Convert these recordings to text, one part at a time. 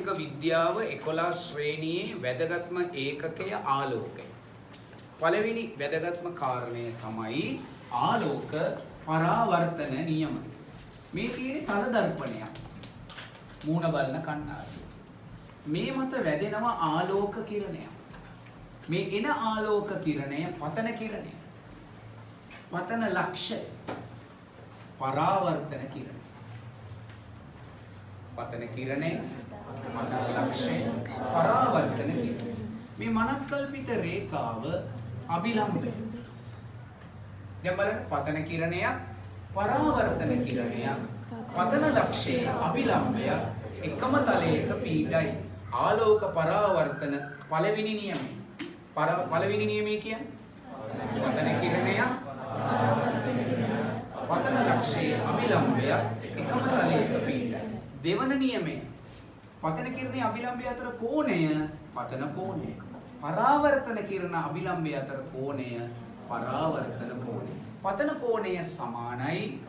ආරම්භක විද්‍යාව 11 ශ්‍රේණියේ වැදගත්ම ඒකකය ආලෝකය. පළවෙනි වැදගත්ම කාරණය තමයි ආලෝක පරාවර්තන නියම. මේ තියෙන්නේ තල දර්පණයක්. මූණ බලන කණ්ණාඩිය. මේ මත වැදෙනවා ආලෝක කිරණයක්. මේ එන ආලෝක කිරණය පතන කිරණය. පතන ලක්ෂය පරාවර්තන කිරණය. පතන කිරණය පතන ලක්ෂය පරාවර්තන කිරණය. මේ මනක්කල්පිත රේඛාව අභිලම්බය. දැන් බලන්න පතන කිරණයක් පරාවර්තන කිරණයක් පතන ලක්ෂය අභිලම්බය එකම තලයක පිහිටයි. ආලෝක පරාවර්තන පළවෙනි නියමය. පළවෙනි නියමය කියන්නේ පතන කිරණයක් පතන ලක්ෂය අභිලම්බය එකම තලයක පිහිටයි. දෙවන නියමය පතන කිරණේ අභිලම්බය අතර කෝණය පතන කෝණය. පරාවර්තන කිරණ අභිලම්බය අතර කෝණය පරාවර්තන කෝණය. පතන කෝණය සමානයි.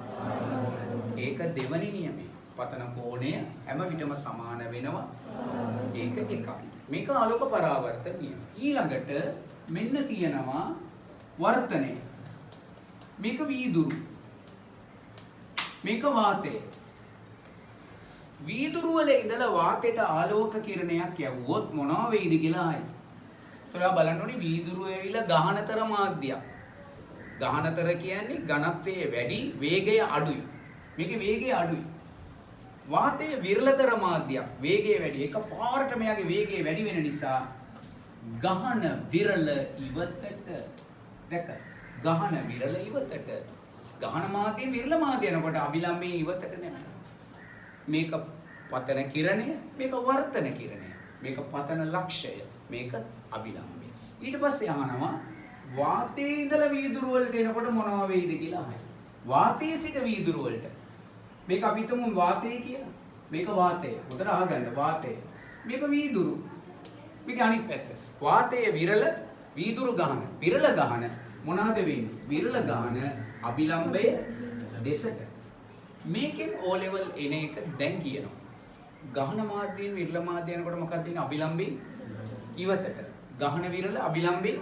ඒක දෙවනි නියමය. පතන කෝණය හැම විටම සමාන වෙනවා. ඒක එකයි. මේක ආලෝක පරාවර්තන නියම. ඊළඟට මෙන්න තියෙනවා වර්තනය. මේක වීදුරු. මේක වාතය. වීදුරු වල ඉඳලා වාතයට ආලෝක කිරණයක් යවුවොත් මොනවා වෙයිද කියලා ආයි. ඔයා බලන්න ඕනේ වීදුරු ඇවිල්ලා ගහනතර මාධ්‍යයක්. ගහනතර කියන්නේ ඝනත්වයේ වැඩි වේගය අඩුයි. මේකේ වේගය අඩුයි. වාතයේ විරලතර මාධ්‍යයක්. වේගය වැඩි. එක පාරට මෙයාගේ වේගය වැඩි වෙන නිසා ගහන විරල ඉවතට දැක ගහන විරල ඉවතට ගහන මාධ්‍යයෙන් විරල මාධ්‍ය යනකොට අභිලම්බයේ ඉවතට නෙමෙයි. මේක පතන කිරණය, මේක වර්තන කිරණය. මේක පතන ලක්ෂය, මේක අභිලම්බය. ඊට පස්සේ අහනවා වාතයේ ඉඳලා වීදුරු වලට එනකොට මොනවා වෙයිද කියලා අහයි. වාතයේ සිට වීදුරු වලට. මේක අපි හිතමු වාතය කියලා. මේක වාතය. හොඳට අහගන්න වාතය. මේක වීදුරු. මේක අනිත් පැත්ත. වාතයේ විරල වීදුරු ගහන. විරල ගහන මොනවාද වෙන්නේ? විරල ගහන අභිලම්බය දෙසට. මේකෙන් O level එන එක දැන් කියනවා. ගහන මාධ්‍යයෙන් විරල මාධ්‍ය යනකොට මොකක්ද වෙන්නේ? අභිලම්බේ ඉවතට. ගහන විරල අභිලම්බේ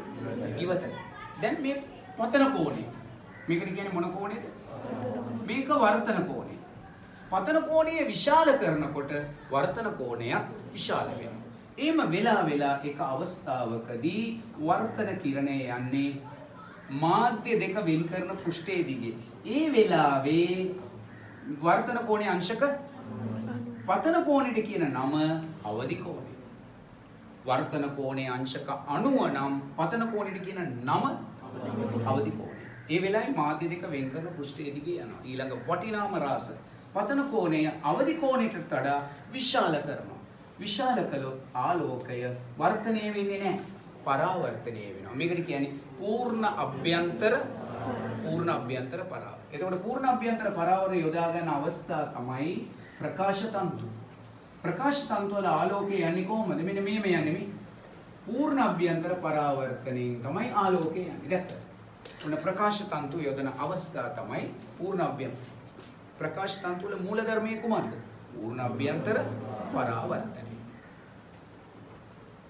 ඉවතට. දැන් මේ පතන කෝණය. මේකට කියන්නේ මොන කෝණයද? මේක වර්තන කෝණය. පතන කෝණය විශාල කරනකොට වර්තන කෝණයක් විශාල වෙනවා. එහෙම වෙලා එක අවස්ථාවකදී වර්තන කිරණය යන්නේ මාධ්‍ය දෙක වෙන් කරන පෘෂ්ඨයේ දිගේ. ඒ වෙලාවේ වර්තන කෝණයේ අංශක පතන කෝණයට කියන නම අවදි කෝණය. වර්තන කෝණයේ අංශක 90 නම් පතන කෝණයට කියන නම අවදි කෝණය. ඒ වෙලාවේ මාධ්‍ය දෙක වෙන් කරන පෘෂ්ඨයේ දිගේ යනවා. ඊළඟ වටිනාම රාස පතන කෝණය අවදි කෝණයට වඩා විශාල කරනවා. විශාල කළොත් ආලෝකය වර්තනය වෙන්නේ නැහැ. පරාවර්තනය වෙනවා. මේකට කියන්නේ පූර්ණ අභ්‍යන්තර පරාවර්තනය. එතකොට පූර්ණ අභ්‍යන්තර පරාවර්තනය යොදා ගන්න අවස්ථාව තමයි ප්‍රකාශ තන්තු. ප්‍රකාශ තන්තු වල ආලෝකය යන්නේ කොහොමද? මෙන්න මෙහෙම යන්නේ මේ. පූර්ණ අභ්‍යන්තර පරාවර්තනයෙන් තමයි ආලෝකය යන්නේ. දැක්කද? ඔන්න ප්‍රකාශ තන්තු යොදන අවස්ථාව තමයි පූර්ණ අභ්‍යන්තර. ප්‍රකාශ තන්තු වල මූල ධර්මයේ කුමක්ද? පූර්ණ අභ්‍යන්තර පරාවර්තනය.